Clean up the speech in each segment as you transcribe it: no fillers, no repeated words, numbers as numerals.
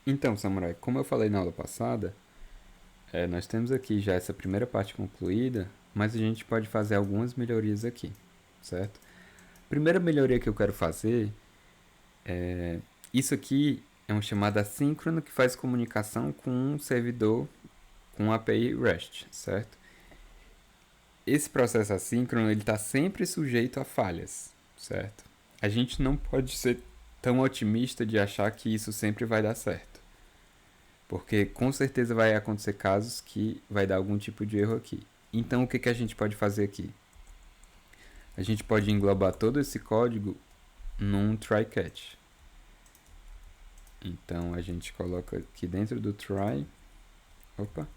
Então, Samurai, como eu falei na aula passada, nós temos aqui já essa primeira parte concluída, mas a gente pode fazer algumas melhorias aqui, certo? Primeira melhoria que eu quero fazer é isso aqui é um chamado assíncrono que faz comunicação com um servidor com API REST, certo? Esse processo assíncrono ele está sempre sujeito a falhas, certo? A gente não pode ser tão otimista de achar que isso sempre vai dar certo, porque com certeza vai acontecer casos que vai dar algum tipo de erro aqui. Então o que, que a gente pode fazer aqui? A gente pode englobar todo esse código num try catch. Então a gente coloca aqui dentro do try. Opa!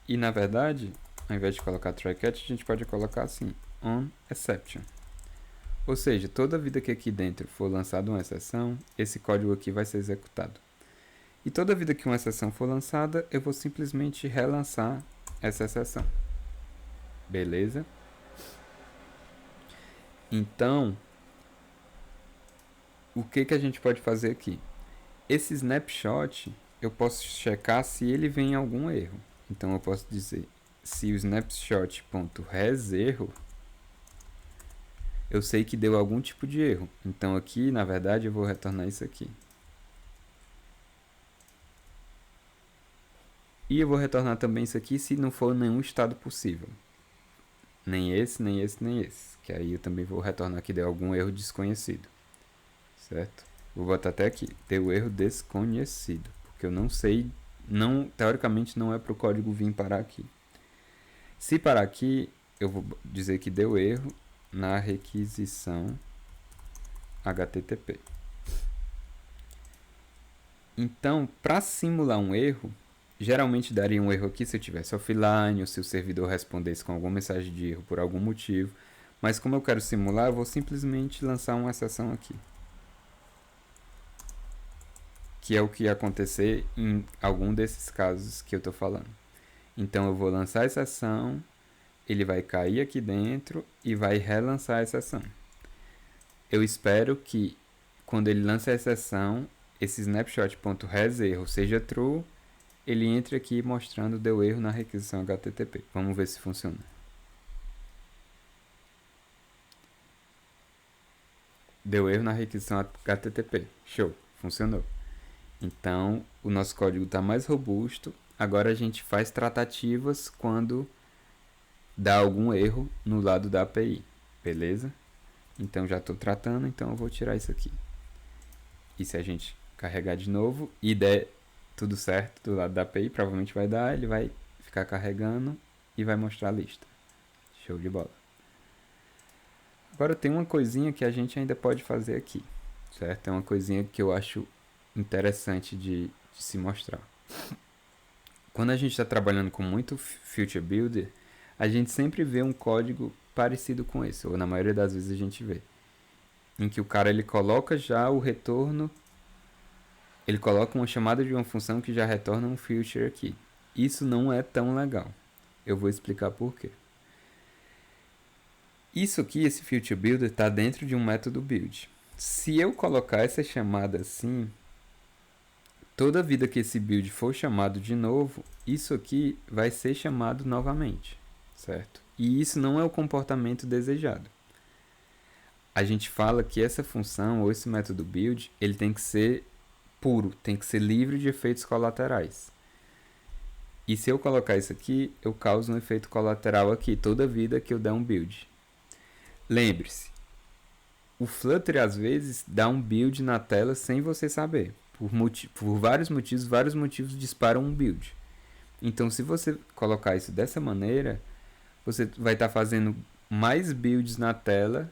E na verdade, ao invés de colocar try catch, a gente pode colocar assim: on exception. Ou seja, toda vida que aqui dentro for lançada uma exceção, esse código aqui vai ser executado. E toda vida que uma exceção for lançada, eu vou simplesmente relançar essa exceção. Beleza? Então, o que, que a gente pode fazer aqui? Esse snapshot, eu posso checar se ele vem em algum erro. Então, eu posso dizer, se o snapshot.has erro, eu sei que deu algum tipo de erro. Então, aqui, na verdade, eu vou retornar isso aqui. E eu vou retornar também isso aqui se não for nenhum estado possível. Nem esse, nem esse, nem esse. Que aí eu também vou retornar que deu algum erro desconhecido. Certo? Vou botar até aqui. Deu erro desconhecido. Porque eu não sei. Não, teoricamente não é para o código vir parar aqui. Se parar aqui, eu vou dizer que deu erro na requisição HTTP. Então, para simular um erro, geralmente daria um erro aqui se eu tivesse offline ou se o servidor respondesse com alguma mensagem de erro por algum motivo. Mas como eu quero simular, eu vou simplesmente lançar uma exceção aqui. Que é o que ia acontecer em algum desses casos que eu estou falando. Então eu vou lançar a exceção, ele vai cair aqui dentro e vai relançar a exceção. Eu espero que quando ele lança a exceção, esse snapshot.hasErro seja true, ele entre aqui mostrando deu erro na requisição HTTP. Vamos ver se funciona. Deu erro na requisição HTTP. Show, funcionou. Então, o nosso código está mais robusto. Agora a gente faz tratativas quando dá algum erro no lado da API. Beleza? Então, já estou tratando, então eu vou tirar isso aqui. E se a gente carregar de novo e der tudo certo do lado da API, provavelmente vai dar, ele vai ficar carregando e vai mostrar a lista. Show de bola. Agora tem uma coisinha que a gente ainda pode fazer aqui, certo? É uma coisinha que eu acho interessante de se mostrar. Quando a gente está trabalhando com muito Future Builder, a gente sempre vê um código parecido com esse, ou na maioria das vezes a gente vê, em que o cara ele coloca já o retorno, ele coloca uma chamada de uma função que já retorna um future aqui. Isso não é tão legal. Eu vou explicar por quê. Isso aqui, esse Future Builder, está dentro de um método build. Se eu colocar essa chamada assim, toda vida que esse build for chamado de novo, isso aqui vai ser chamado novamente, certo? E isso não é o comportamento desejado. A gente fala que essa função ou esse método build, ele tem que ser puro, tem que ser livre de efeitos colaterais. E se eu colocar isso aqui, eu causo um efeito colateral aqui, toda vida que eu der um build. Lembre-se, o Flutter às vezes dá um build na tela sem você saber. Por vários motivos disparam um build. Então, se você colocar isso dessa maneira, você vai estar fazendo mais builds na tela.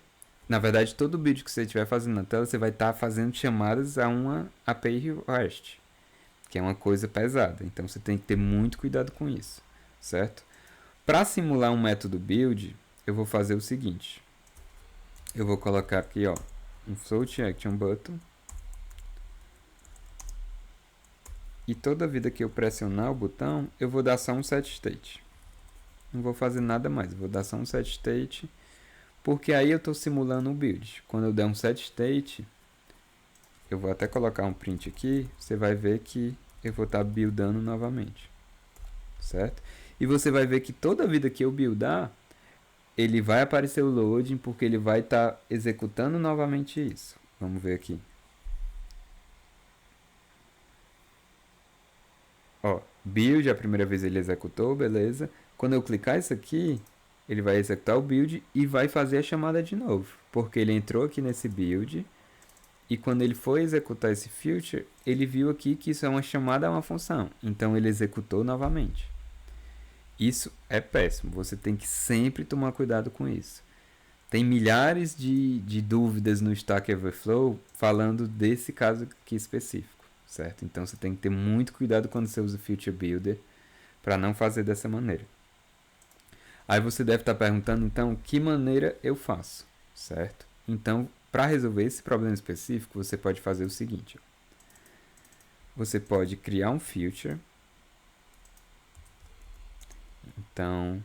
Na verdade, todo build que você estiver fazendo na tela, você vai estar fazendo chamadas a uma API REST, que é uma coisa pesada. Então, você tem que ter muito cuidado com isso, certo? Para simular um método build, eu vou fazer o seguinte. Eu vou colocar aqui, ó, um float action button. E toda vida que eu pressionar o botão, eu vou dar só um set state. Não vou fazer nada mais, eu vou dar só um set state, porque aí eu estou simulando um build. Quando eu der um set state, eu vou até colocar um print aqui, você vai ver que eu vou estar buildando novamente, certo? E você vai ver que toda vida que eu buildar, ele vai aparecer o loading, porque ele vai estar executando novamente isso. Vamos ver aqui. Ó, build, a primeira vez ele executou, beleza. Quando eu clicar isso aqui, ele vai executar o build e vai fazer a chamada de novo, porque ele entrou aqui nesse build e quando ele foi executar esse future, ele viu aqui que isso é uma chamada a uma função, então ele executou novamente. Isso é péssimo, você tem que sempre tomar cuidado com isso. Tem milhares de dúvidas no Stack Overflow falando desse caso aqui específico, certo? Então você tem que ter muito cuidado quando você usa o Future Builder para não fazer dessa maneira. Aí você deve estar perguntando, então, que maneira eu faço, certo? Então, para resolver esse problema específico, você pode fazer o seguinte. Você pode criar um future. Então,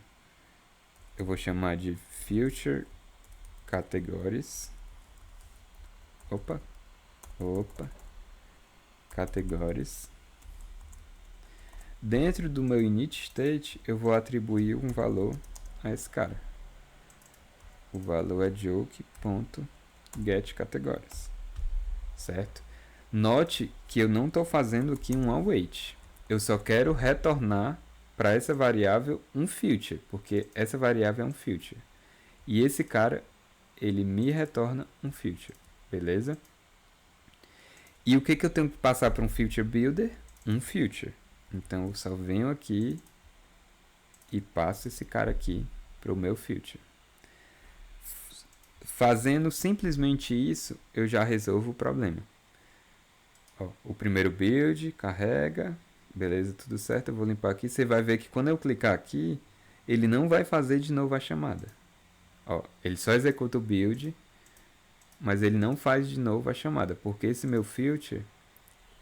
eu vou chamar de future categories. Opa. Categories. Dentro do meu init state, eu vou atribuir um valor a esse cara. O valor é joke.getCategories, certo? Note que eu não estou fazendo aqui um await. Eu só quero retornar para essa variável um future, porque essa variável é um future. E esse cara, ele me retorna um future, beleza? E o que eu tenho que passar para um future builder? Um future. Então eu só venho aqui e passo esse cara aqui para o meu future. Fazendo simplesmente isso, eu já resolvo o problema. Ó, o primeiro build carrega, beleza, tudo certo. Eu vou limpar aqui. Você vai ver que quando eu clicar aqui, ele não vai fazer de novo a chamada. Ó, ele só executa o build, mas ele não faz de novo a chamada, porque esse meu future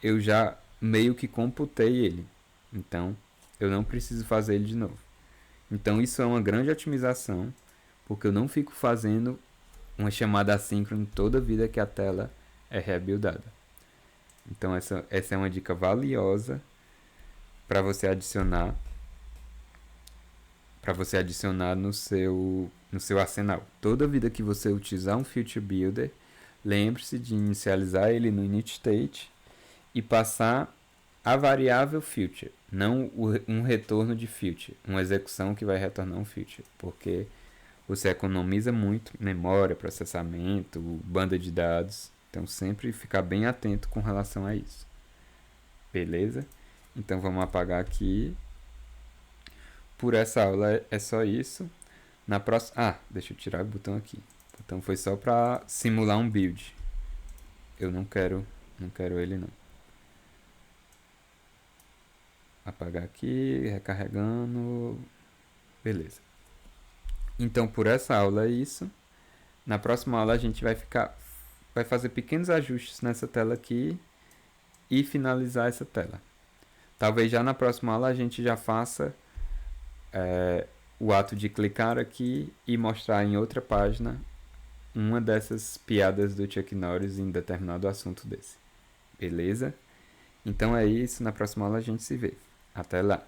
eu já meio que computei ele. Então, eu não preciso fazer ele de novo. Então, isso é uma grande otimização, porque eu não fico fazendo uma chamada assíncrona toda vida que a tela é rebuildada. Então, essa é uma dica valiosa para você adicionar no seu arsenal. Toda vida que você utilizar um Future Builder, lembre-se de inicializar ele no init state e passar a variável future, não um retorno de future, uma execução que vai retornar um future, porque você economiza muito memória, processamento, banda de dados, então sempre ficar bem atento com relação a isso. Beleza? Então vamos apagar aqui. Por essa aula é só isso. Na próxima, deixa eu tirar o botão aqui. O botão foi só para simular um build. Eu não quero ele não. Apagar aqui, recarregando. Beleza. Então, por essa aula é isso. Na próxima aula a gente vai fazer pequenos ajustes nessa tela aqui e finalizar essa tela. Talvez já na próxima aula a gente já faça o ato de clicar aqui e mostrar em outra página uma dessas piadas do Chuck Norris em determinado assunto desse. Beleza? Então é isso. Na próxima aula a gente se vê. Até lá!